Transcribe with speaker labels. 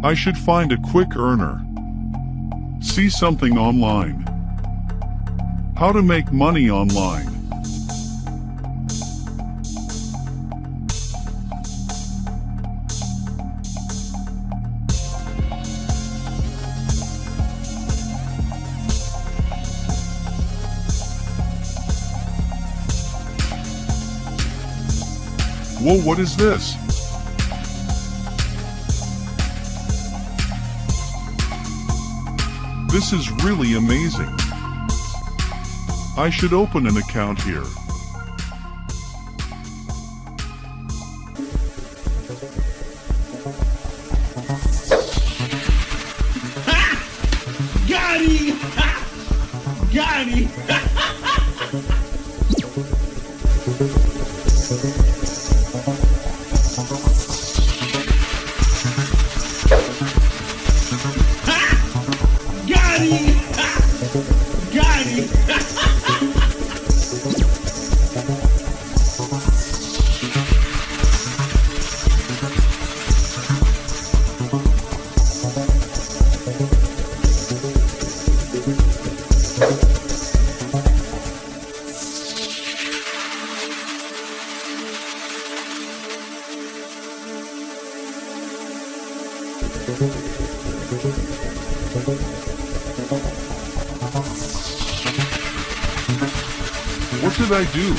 Speaker 1: I should find a quick earner. See something online. How to make money online. Whoa, what is this? This is really amazing. I should open an account here.
Speaker 2: Got him! Got him! Got him! Got him!
Speaker 1: What did I do?